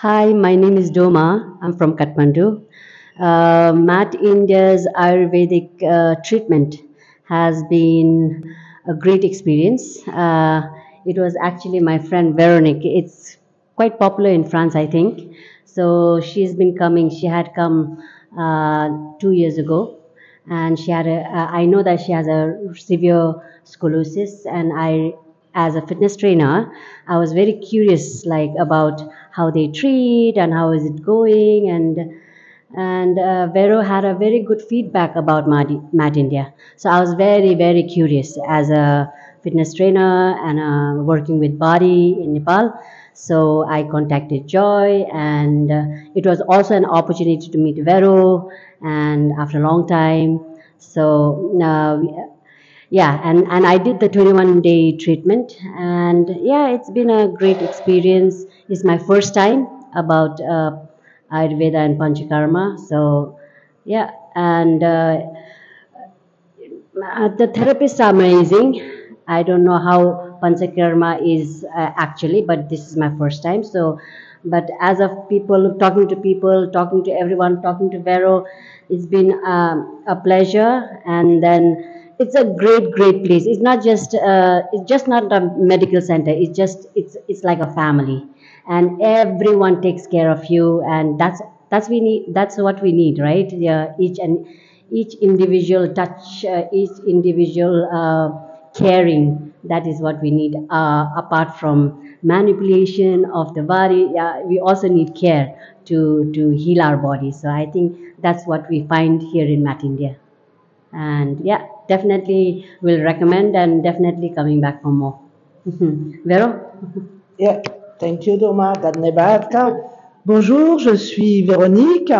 Hi, my name is Doma. I'm from Kathmandu. Mat India's Ayurvedic treatment has been a great experience. It was actually my friend Veronique. It's quite popular in France, I think. So she's been coming. She had come 2 years ago, and I know that she has a severe scoliosis, and as a fitness trainer, I was very curious, like about how they treat and how is it going, and Vero had a very good feedback about Mat India. So I was very curious as a fitness trainer and working with body in Nepal. So I contacted Joy, and it was also an opportunity to meet Vero, and after a long time. So yeah, and I did the 21-day treatment, and yeah, it's been a great experience. It's my first time about Ayurveda and Panchakarma. So yeah, and the therapists are amazing. I don't know how Panchakarma is actually, but this is my first time. So, but as of people, talking to everyone, talking to Vero, it's been a pleasure. And then it's a great place. It's just not a medical center. It's like a family, and everyone takes care of you, and that's what we need, right? Yeah, each individual touch, each individual caring. That is what we need. Apart from manipulation of the body, yeah, we also need care to heal our body. So I think that's what we find here in Mat India. And yeah, definitely will recommend and definitely coming back for more. Vero? Yeah, thank you, Doma. Dadnebat. Bonjour, je suis Véronique.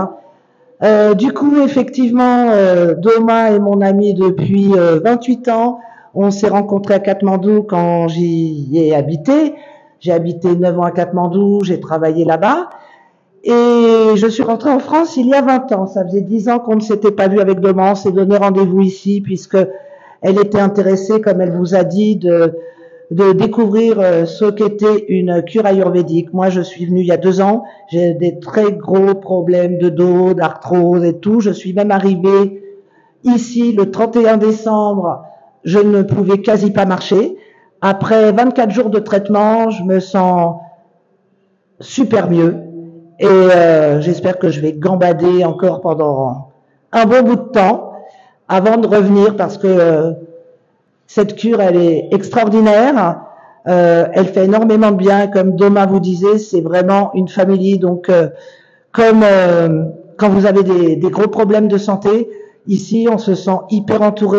Du coup, effectivement, Doma est mon ami depuis 28 ans. On s'est rencontrés à Katmandou quand j'y ai habité. J'ai habité 9 ans à Katmandou, j'ai travaillé là-bas. Et je suis rentrée en France il y a 20 ans. Ça faisait 10 ans qu'on ne s'était pas vu avec Doma. On s'est donné rendez-vous ici puisque elle était intéressée, comme elle vous a dit, de découvrir ce qu'était une cure ayurvédique. Moi, je suis venue il y a 2 ans. J'ai des très gros problèmes de dos, d'arthrose et tout. Je suis même arrivée ici le 31 décembre. Je ne pouvais quasi pas marcher. Après 24 jours de traitement, je me sens super mieux. Et j'espère que je vais gambader encore pendant un bon bout de temps avant de revenir parce que cette cure, elle est extraordinaire. Elle fait énormément de bien. Comme Doma vous disait, c'est vraiment une famille. Donc, comme quand vous avez des gros problèmes de santé, ici, on se sent hyper entouré.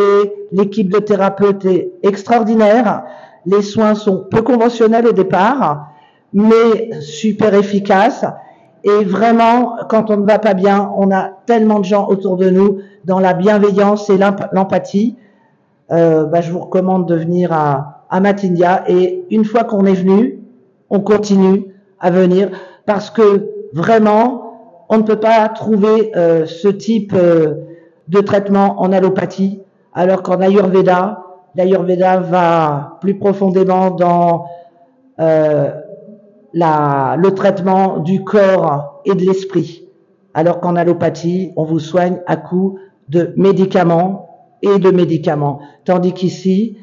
L'équipe de thérapeutes est extraordinaire. Les soins sont peu conventionnels au départ, mais super efficaces. Et vraiment, quand on ne va pas bien, on a tellement de gens autour de nous dans la bienveillance et l'empathie. Je vous recommande de venir à Mat India. Et une fois qu'on est venu, on continue à venir parce que vraiment, on ne peut pas trouver ce type de traitement en allopathie, alors qu'en Ayurveda, l'Ayurveda va plus profondément dans le traitement du corps et de l'esprit, alors qu'en allopathie, on vous soigne à coup de médicaments et de médicaments. Tandis qu'ici,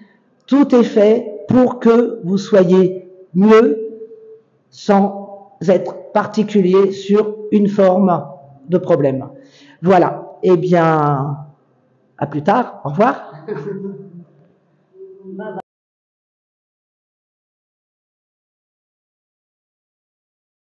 tout est fait pour que vous soyez mieux sans être particulier sur une forme de problème. Voilà. Eh bien, à plus tard. Au revoir.